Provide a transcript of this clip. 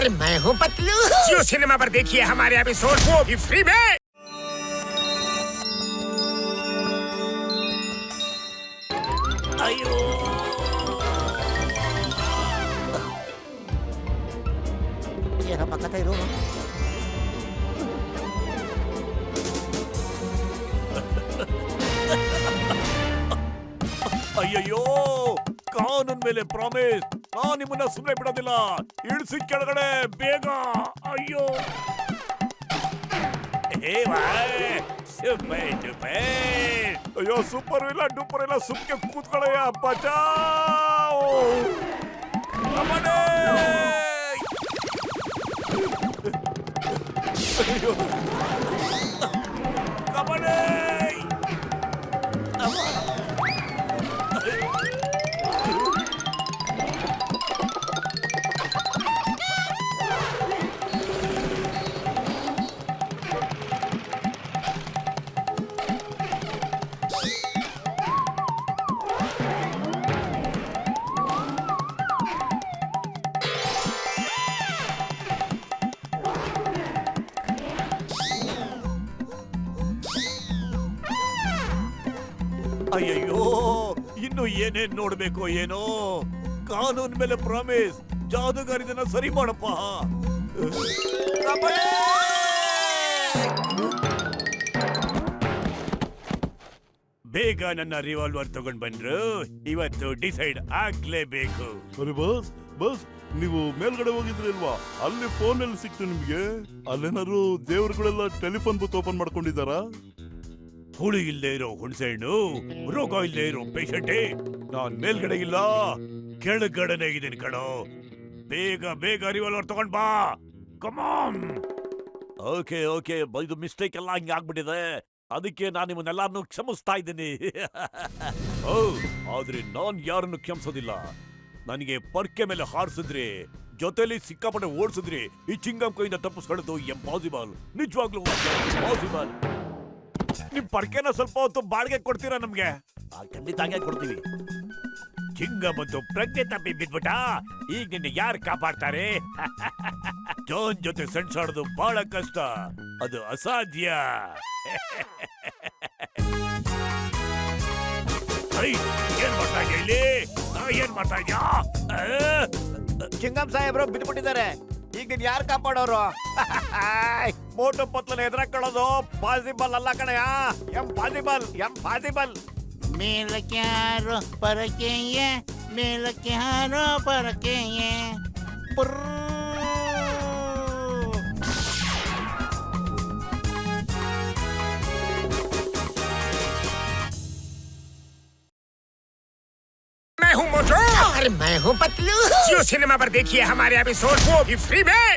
अरे मैं हूँ पतलू। जियो सिनेमा पर देखिए हमारे एपिसोड, वो भी फ्री में। ಅಯ್ಯೋ ಏನಪ್ಪ ಕಥೆ ಇರೋನು? ಅಯ್ಯಯ್ಯೋ ಕಾನೂನ್ ಮೇಲೆ ಪ್ರಾಮಿಸ್, ನಾನ್ ನಿಮ್ಮನ್ನ ಸುಮ್ಮನೆ ಬಿಡೋದಿಲ್ಲ. ಇಳಿಸಿ ಕೆಳಗಡೆ ಬೇಗ. ಅಯ್ಯೋ ಅಯ್ಯೋ ಸೂಪರ್ ಇಲ್ಲ ಡೂಪರ್ ಇಲ್ಲ, ಸುಮ್ಕೆ ಕೂತ್ಕೊಳ್ಳಯ್ಯ. ಬಚಾವ್ ಕಬಡ್ಡಿ. ಅಯ್ಯಯ್ಯೋ ಇನ್ನು ಏನೇನ್ ನೋಡ್ಬೇಕು ಏನೋ. ಕಾನೂನ್ ಮೇಲೆ ಪ್ರಾಮಿಸ್, ಜಾದೂಗಾರಿದನ್ನ ಸರಿ ಮಾಡಪ್ಪ. ಬೇಗ ನನ್ನ ರಿವಾಲ್ವರ್ ತಗೊಂಡ್ ಬಂದ್ರು, ಇವತ್ತು ಡಿಸೈಡ್ ಆಗ್ಲೇಬೇಕು. ಅರೆ ಬಾಸ್ ಬಾಸ್, ನೀವು ಮೇಲ್ಗಡೆ ಹೋಗಿದ್ರಿ ಅಲ್ವಾ, ಅಲ್ಲಿ ಫೋನ್ ಅಲ್ಲಿ ಸಿಕ್ತು ನಿಮ್ಗೆ. ಅಲ್ಲೇನಾದ್ರು ದೇವರುಗಳೆಲ್ಲ ಟೆಲಿಫೋನ್ ಬೂತ್ ಓಪನ್ ಮಾಡ್ಕೊಂಡಿದ್ದಾರಾ? ಹುಳಿ ಇಲ್ಲದೆ ಇರೋ ಹುಣಸೆಹಣ್ಣು, ರೋಗ ಇಲ್ಲದೆ ಇರೋ ಪೇಷಂಟೇ. ನಾನ್ ಮೇಲ್ಗಡೆ ಇಲ್ಲ, ಕೆಳಗಡೆನೆ ಇದೀನಿ ಕಣೋ. ಬೇಗ ಬೇಗ ರಿವಾಲ್ವರ್ ತಗೊಂಡ್ ಬಾ. ಕಮಾನ್. ಓಕೆ ಓಕೆ, ಇದು ಮಿಸ್ಟೇಕ್ ಎಲ್ಲ ಹಂಗೆ ಆಗ್ಬಿಟ್ಟಿದೆ, ಅದಕ್ಕೆ ನಾನು ನಿಮ್ಮನ್ನೆಲ್ಲಾರನ್ನು ಕ್ಷಮಿಸ್ತಾ ಇದ್ದೀನಿ. ಓ ಆದ್ರೆ ನಾನ್ ಯಾರನ್ನು ಕ್ಷಮಿಸೋದಿಲ್ಲ. ನನಗೆ ಪರ್ಕೆ ಮೇಲೆ ಹಾರಿಸಿದ್ರಿ, ಜೊತೆಲಿ ಸಿಕ್ಕಾಪಟ್ಟೆ ಓಡಿಸಿದ್ರಿ, ಈ ಚಿಂಗಂ ಕೈಯಿಂದ ತಪ್ಪಿಸ್ಕೊಳ್ಳೋದು ಎಂಪಾಸಿಬಲ್, ನಿಜವಾಗ್ಲೂ ಇಂಪಾಸಿಬಲ್. ನಿಮ್ ಪರ್ಕೆನ ಸ್ವಲ್ಪ ಹೊತ್ತು ಬಾಡಿಗೆ ಕೊಡ್ತೀರಾ ನಮ್ಗೆ? ಖಂಡಿತ ಹಂಗೆ ಕೊಡ್ತೀವಿ. ಚಿಂಗ ಮತ್ತು ಪ್ರಜ್ಞೆ ತಪ್ಪಿ ಬಿದ್ಬಿಟ್ಟ, ಈಗ ನಿನ್ನ ಯಾರು ಕಾಪಾಡ್ತಾರೆ? ಜಾನ್ ಜೊತೆ ಸೆಣಸಾಡೋದು ಬಹಳ ಕಷ್ಟ, ಅದು ಅಸಾಧ್ಯ. ಏನ್ ಮಾಡ್ತಾ ಇದ್ಯಾ ಇಲ್ಲಿ? ಏನ್ ಮಾಡ್ತಾ ಇದ್ಯಾ? ಚಿಂಗಂ ಸಾಹೇಬ್ರು ಬಿದ್ಬಿಟ್ಟಿದ್ದಾರೆ, ಈಗ ನೀನ್ ಯಾರು ಕಾಪಾಡೋರು? ಮೋಟು ಪತ್ಲನ ಎದುರಾಕೊಳ್ಳೋದು ಪಾಸಿಬಲ್ ಅಲ್ಲ ಕಣಯ್ಯ. Impossible, impossible. ಮೇಲಕ್ಕೆ ಯಾರೋ ಪರಕೆಯೇ, ಮೇಲಕ್ಕೆ ಯಾರೋ ಪರಕೆಯೇ. मैं हूँ मोटू। अरे मैं हूँ पतलू। जियो सिनेमा पर देखिए हमारे एपिसोड, वो भी फ्री में।